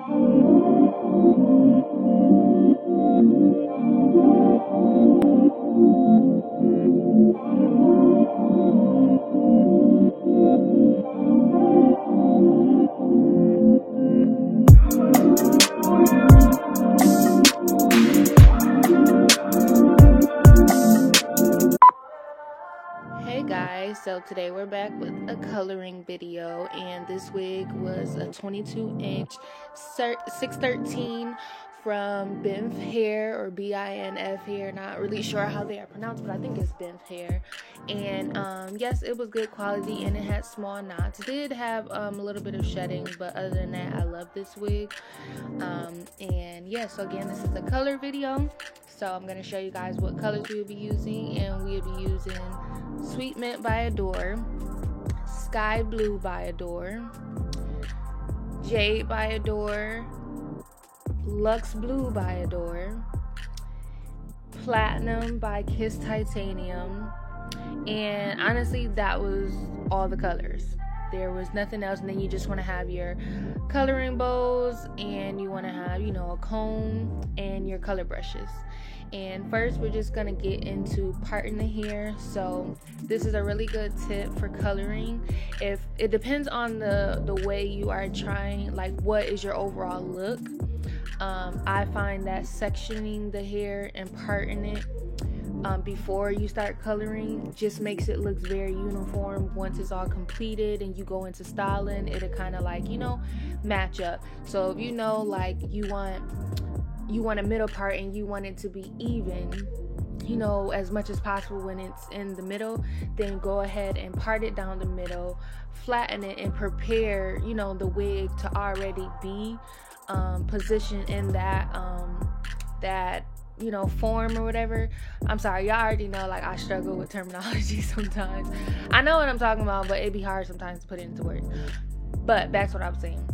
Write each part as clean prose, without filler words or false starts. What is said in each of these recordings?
Hey guys, so today we're back with a coloring video, and this wig was a 22-inch 613 from Binf Hair, or BINF Hair. Not really sure how they are pronounced, but I think it's Binf Hair. And yes, it was good quality and it had small knots. It did have a little bit of shedding, but other than that, I love this wig. And yeah, so again, this is a color video. So I'm going to show you guys what colors we'll be using, and we'll be using Sweet Mint by Adore, Sky Blue by Adore, Jade by Adore, Luxe Blue by Adore, Platinum by Kiss Titanium, and honestly, that was all the colors. There was nothing else. And then you just want to have your coloring bowls, and you want to have, you know, a comb and your color brushes. And first, we're just gonna get into parting the hair. So this is a really good tip for coloring. If it depends on the way you are trying, like what is your overall look. I find that sectioning the hair and parting it before you start coloring just makes it look very uniform. Once it's all completed and you go into styling, it'll kind of like, you know, match up. So if you know, like you want a middle part and you want it to be even, you know, as much as possible when it's in the middle, then go ahead and part it down the middle, flatten it, and prepare, you know, the wig to already be positioned in that you know, form or whatever. I'm sorry, y'all already know, like, I struggle with terminology sometimes. I know what I'm talking about, but it'd be hard sometimes to put it into words. But back to what I was saying.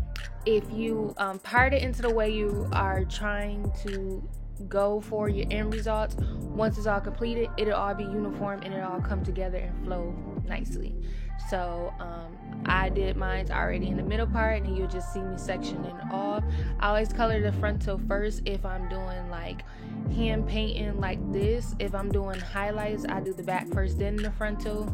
If you part it into the way you are trying to go for your end results, once it's all completed, it'll all be uniform and it'll all come together and flow nicely. So I did mine already in the middle part, and you'll just see me sectioning off. I always color the frontal first if I'm doing like hand painting like this. If I'm doing highlights, I do the back first, then the frontal,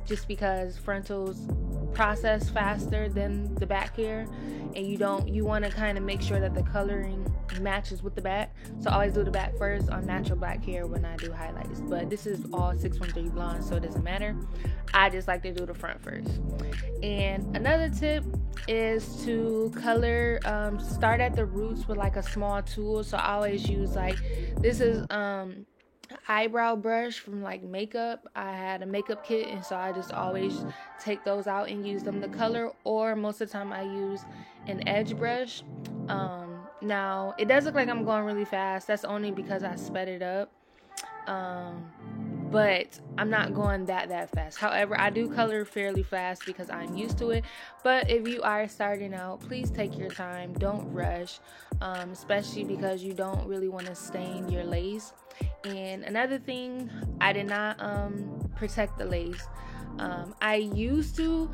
just because frontals process faster than the back hair, and you want to kind of make sure that the coloring matches with the back. So I always do the back first on natural black hair when I do highlights, but this is all 613 blonde, so it doesn't matter. I just like to do the front first. And another tip is to color, start at the roots with like a small tool. So I always use, like, this is eyebrow brush from like makeup. I had a makeup kit, and so I just always take those out and use them to color, or most of the time I use an edge brush. Now it does look like I'm going really fast. That's only because I sped it up, but I'm not going that fast. However, I do color fairly fast because I'm used to it. But if you are starting out, please take your time, don't rush, especially because you don't really want to stain your lace. And another thing, I did not protect the lace. I used to,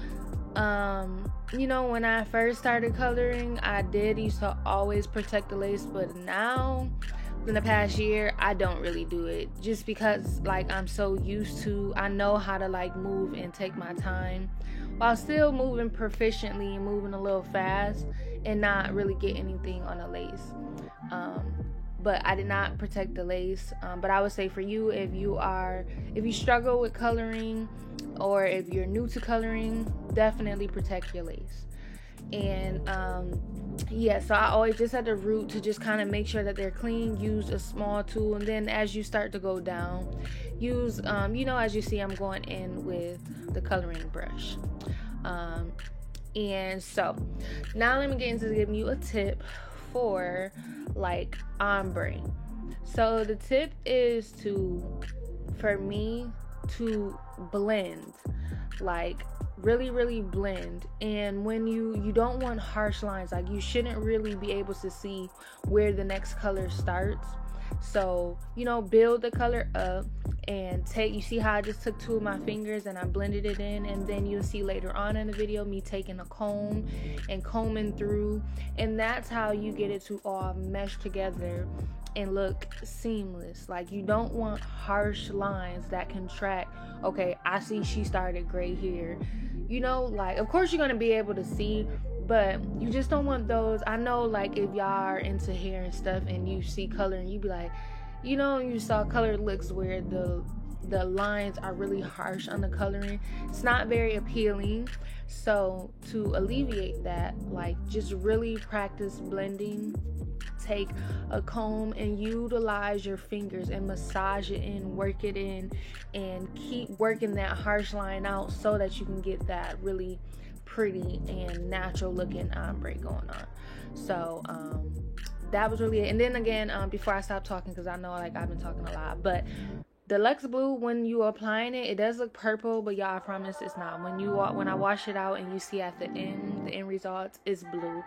you know, when I first started coloring, I used to always protect the lace, but now in the past year, I don't really do it, just because, like, I'm so used to, I know how to like move and take my time while still moving proficiently and moving a little fast and not really get anything on the lace. But I did not protect the lace. But I would say for you, if you struggle with coloring, or if you're new to coloring, definitely protect your lace. And yeah, so I always just at the root, to just kind of make sure that they're clean, use a small tool. And then as you start to go down, use you know, as you see, I'm going in with the coloring brush. And so now let me get into giving you a tip for like ombre. So the tip is for me to blend, like really blend. And when you don't want harsh lines, like you shouldn't really be able to see where the next color starts. So, you know, build the color up and you see how I just took 2 of my fingers and I blended it in, and then you'll see later on in the video me taking a comb and combing through, and that's how you get it to all mesh together and look seamless. Like, you don't want harsh lines that contract. Okay, I see she started gray here, you know, like, of course you're gonna be able to see, but you just don't want those. I know, like, if y'all are into hair and stuff and you see color and you be like, you know, you saw color looks where the lines are really harsh on the coloring, it's not very appealing. So to alleviate that, like, just really practice blending. Take a comb and utilize your fingers and massage it in, work it in, and keep working that harsh line out so that you can get that really pretty and natural looking ombre going on. So that was really it. And then again, before I stop talking, because I know, like, I've been talking a lot, but the Luxe Blue, when you are applying it, it does look purple, but y'all, I promise it's not. When I wash it out and you see at the end results is blue.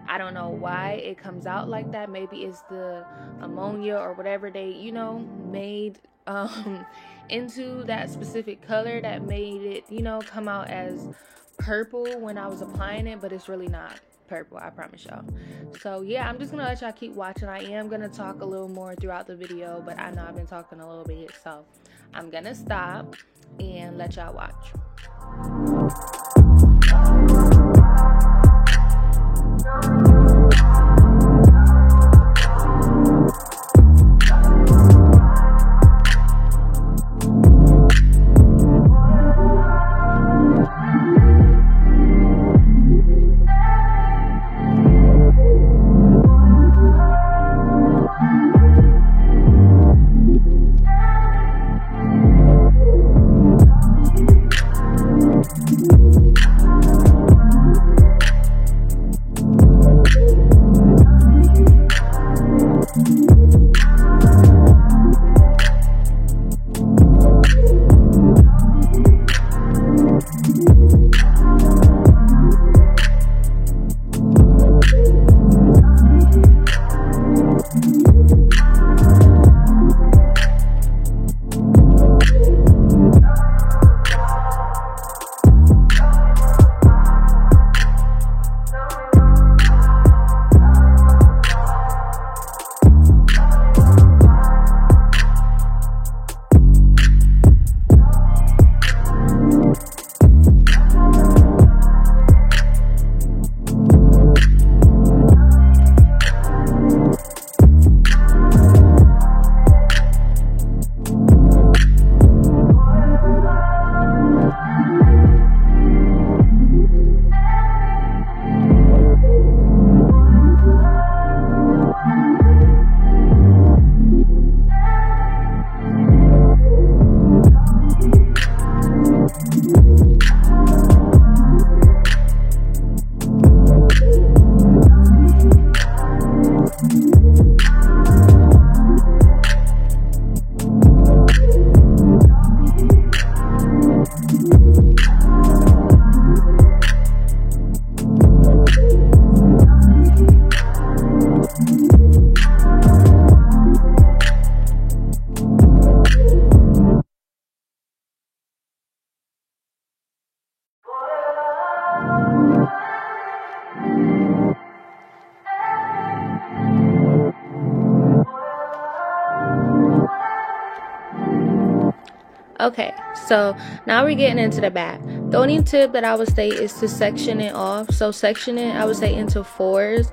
I don't know why it comes out like that. Maybe it's the ammonia or whatever they, you know, made into that specific color that made it, you know, come out as purple when I was applying it, but it's really not purple, I promise y'all. So yeah, I'm just gonna let y'all keep watching. I am gonna talk a little more throughout the video, but I know I've been talking a little bit, so I'm gonna stop and let y'all watch. Okay, so now we're getting into the back. The only tip that I would say is to section it off. So section it, I would say, into 4s,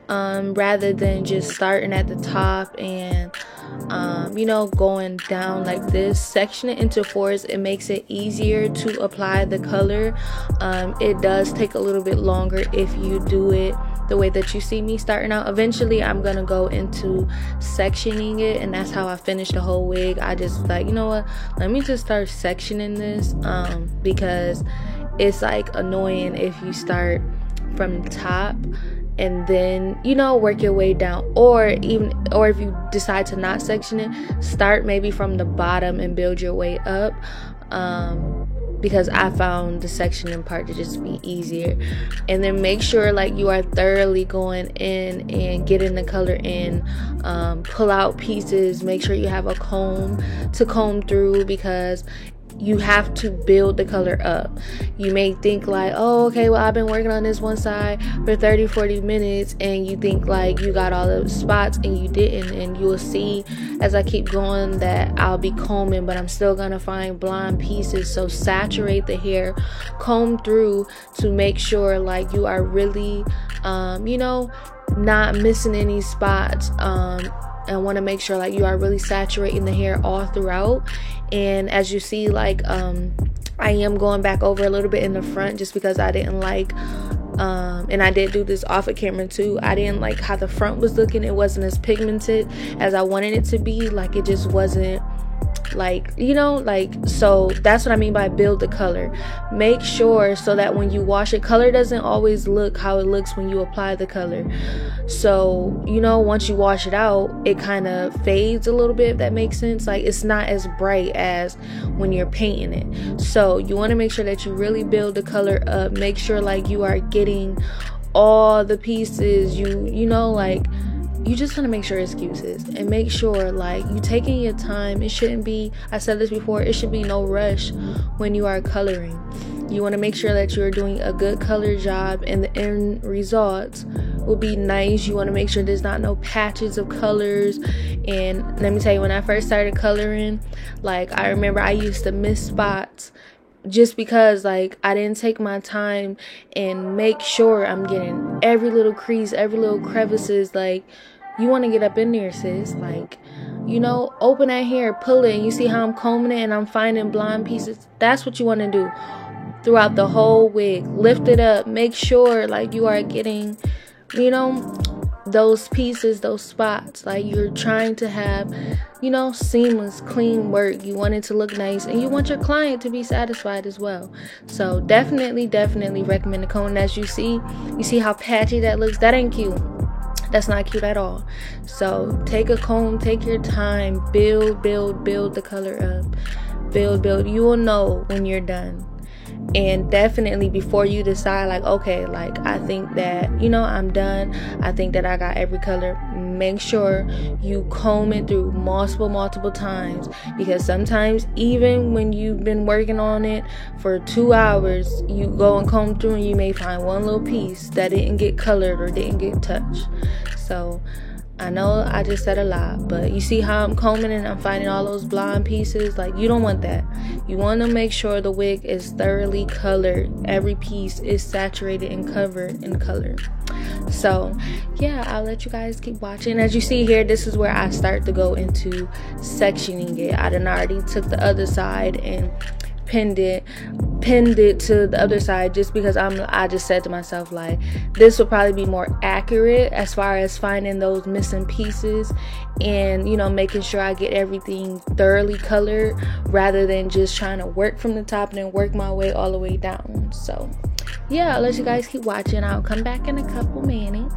rather than just starting at the top and you know, going down like this. Section it into 4s. It makes it easier to apply the color. It does take a little bit longer if you do it the way that you see me starting out. Eventually I'm gonna go into sectioning it, and that's how I finish the whole wig. I just like, you know what, let me just start sectioning this, because it's like annoying if you start from the top and then, you know, work your way down, or if you decide to not section it, start maybe from the bottom and build your way up. because I found the sectioning part to just be easier. And then make sure like you are thoroughly going in and getting the color in. Pull out pieces, make sure you have a comb to comb through, because you have to build the color up. You may think like, oh, okay, well, I've been working on this one side for 30-40 minutes, and you think like you got all the spots, and you didn't. And you will see as I keep going that I'll be combing, but I'm still gonna find blonde pieces. So saturate the hair, comb through to make sure like you are really not missing any spots, and want to make sure like you are really saturating the hair all throughout. And as you see, like I am going back over a little bit in the front, just because I didn't like and I did do this off of camera too, I didn't like how the front was looking. It wasn't as pigmented as I wanted it to be. Like it just wasn't like, so that's what I mean by build the color. Make sure so that when you wash it, color doesn't always look how it looks when you apply the color. So once you wash it out, it kind of fades a little bit, if that makes sense. Like it's not as bright as when you're painting it. So you want to make sure that you really build the color up. Make sure like you are getting all the pieces. You just want to make sure excuses, and make sure like you taking your time. It shouldn't be, I said this before, it should be no rush when you are coloring. You want to make sure that you're doing a good color job, and the end result will be nice. You want to make sure there's not no patches of colors. And let me tell you, when I first started coloring, like I remember I used to miss spots just because like I didn't take my time and make sure I'm getting every little crease, every little crevices. Like you want to get up in there, sis. Like, open that hair, pull it, and you see how I'm combing it and I'm finding blonde pieces. That's what you want to do throughout the whole wig. Lift it up. Make sure like you are getting, those pieces, those spots. Like you're trying to have, seamless, clean work. You want it to look nice, and you want your client to be satisfied as well. So definitely recommend the comb. As you see how patchy that looks. That ain't cute. That's not cute at all. So take a comb, take your time, build the color up. Build. You will know when you're done. And definitely before you decide like, okay, like I think that I'm done, I think that I got every color, make sure you comb it through multiple times. Because sometimes even when you've been working on it for 2 hours, you go and comb through and you may find one little piece that didn't get colored or didn't get touched. So I know I just said a lot, but you see how I'm combing and I'm finding all those blonde pieces? Like, you don't want that. You want to make sure the wig is thoroughly colored. Every piece is saturated and covered in color. So, yeah, I'll let you guys keep watching. As you see here, this is where I start to go into sectioning it. I done already took the other side and pinned it to the other side, just because I just said to myself like this will probably be more accurate as far as finding those missing pieces, and making sure I get everything thoroughly colored rather than just trying to work from the top and then work my way all the way down. So yeah, I'll let you guys keep watching. I'll come back in a couple minutes.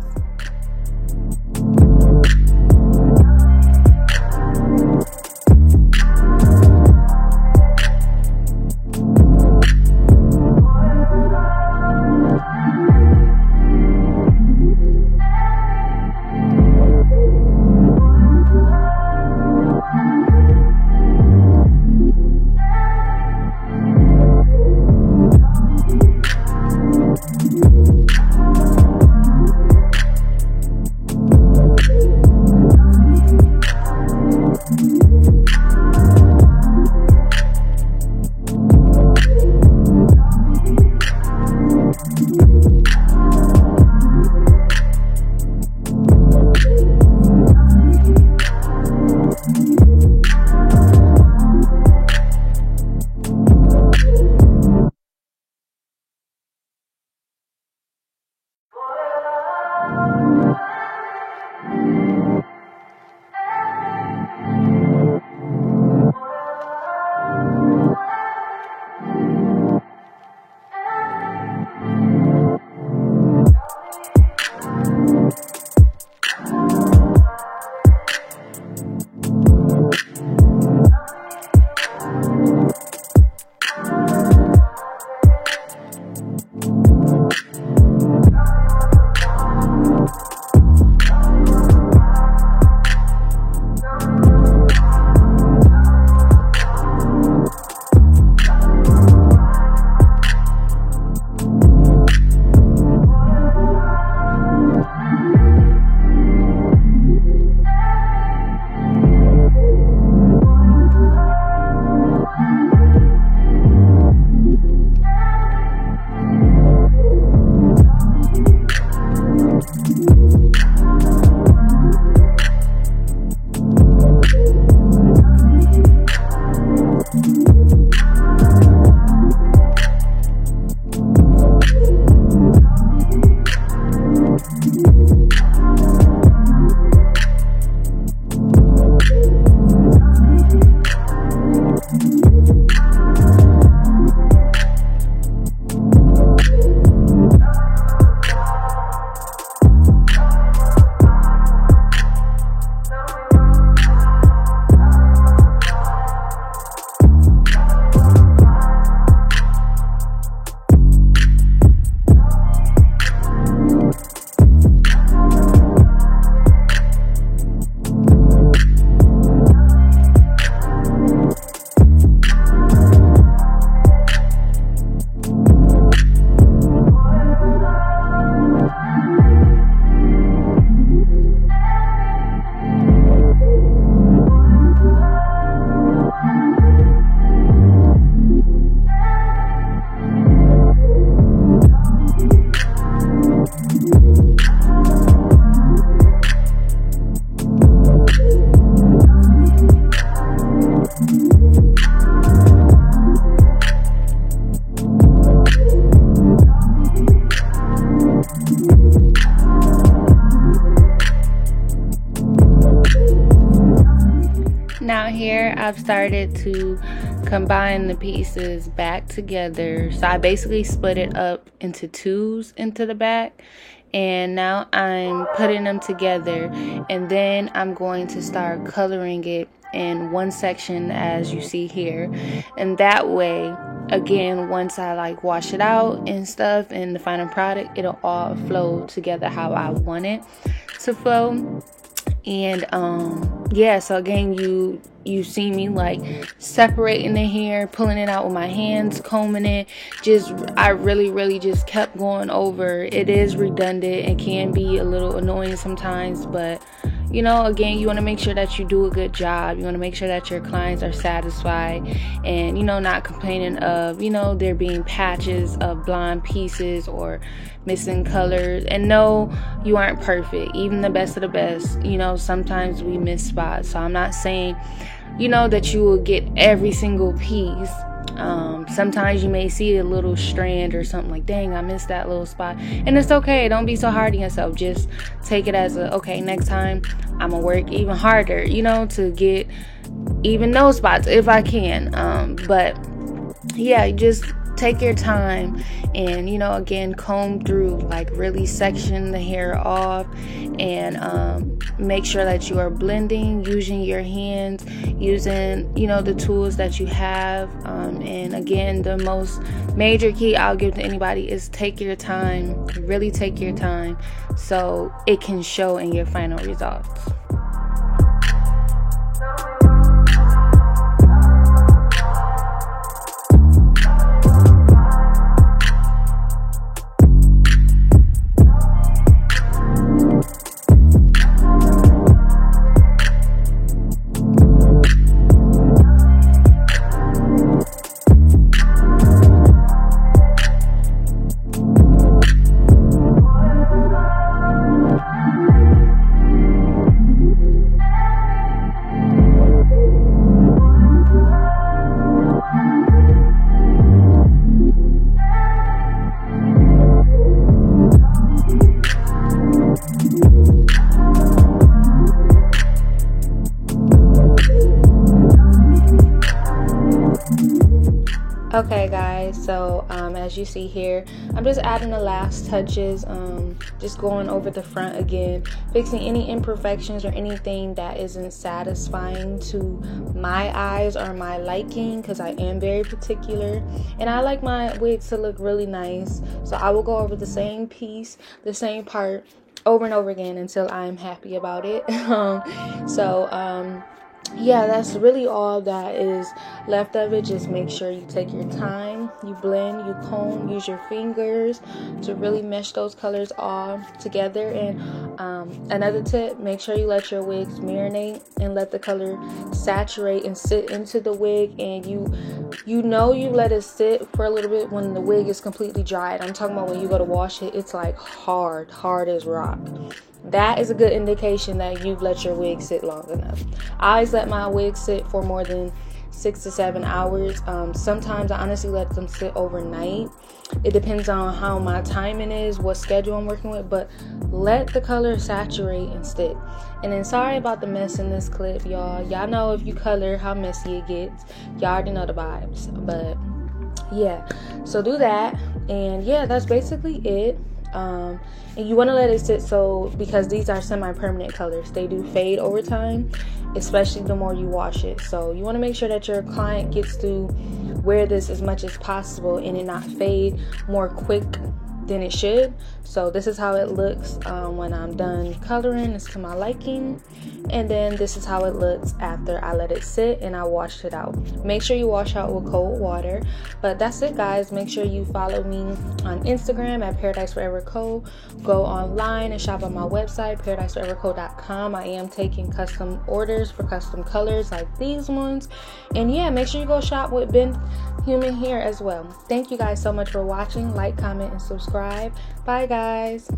Now here I've started to combine the pieces back together. So I basically split it up into twos into the back. And now I'm putting them together. And then I'm going to start coloring it in one section as you see here. And that way, again, once I like wash it out and stuff and the final product, it'll all flow together how I want it to flow. And yeah, so again, you see me like separating the hair, pulling it out with my hands, combing it. I really just kept going over. It is redundant and can be a little annoying sometimes, but you know, again, you want to make sure that you do a good job. You want to make sure that your clients are satisfied and, you know, not complaining of, you know, there being patches of blonde pieces or missing colors. And no, you aren't perfect. Even the best of the best, you know, sometimes we miss spots. So I'm not saying, you know, that you will get every single piece. Sometimes you may see a little strand or something like, dang, I missed that little spot. And it's okay. Don't be so hard on yourself. Just take it as okay, next time I'm going to work even harder, you know, to get even those spots if I can. But yeah, just take your time and, you know, again, comb through, like really section the hair off and make sure that you are blending, using your hands, using, you know, the tools that you have. And again, the most major key I'll give to anybody is take your time, really take your time so it can show in your final results. Okay guys, so as you see here, I'm just adding the last touches, just going over the front again, fixing any imperfections or anything that isn't satisfying to my eyes or my liking, because I am very particular and I like my wigs to look really nice. So I will go over the same piece, the same part over and over again until I'm happy about it. yeah, that's really all that is left of it. Just make sure you take your time, you blend, you comb, use your fingers to really mesh those colors all together. And another tip, make sure you let your wigs marinate and let the color saturate and sit into the wig. And you let it sit for a little bit when the wig is completely dried. I'm talking about when you go to wash it, it's like hard as rock. That is a good indication that you've let your wig sit long enough. I always let my wig sit for more than 6 to 7 hours. Sometimes I honestly let them sit overnight. It depends on how my timing is, what schedule I'm working with, but let the color saturate and stick. And then sorry about the mess in this clip, y'all. Y'all know if you color how messy it gets. Y'all already know the vibes. But yeah, so do that. And yeah, that's basically it. And you want to let it sit, so because these are semi-permanent colors, they do fade over time, especially the more you wash it. So you want to make sure that your client gets to wear this as much as possible and it not fade more quick than it should. So this is how it looks when I'm done coloring. It's to my liking. And then this is how it looks after I let it sit and I washed it out. Make sure you wash out with cold water. But that's it, guys. Make sure you follow me on Instagram at Paradise Forever Co. Go online and shop on my website, paradiseforeverco.com. I am taking custom orders for custom colors like these ones. And yeah, make sure you go shop with Ben Human Hair as well. Thank you guys so much for watching. Like, comment, and subscribe. Bye, guys.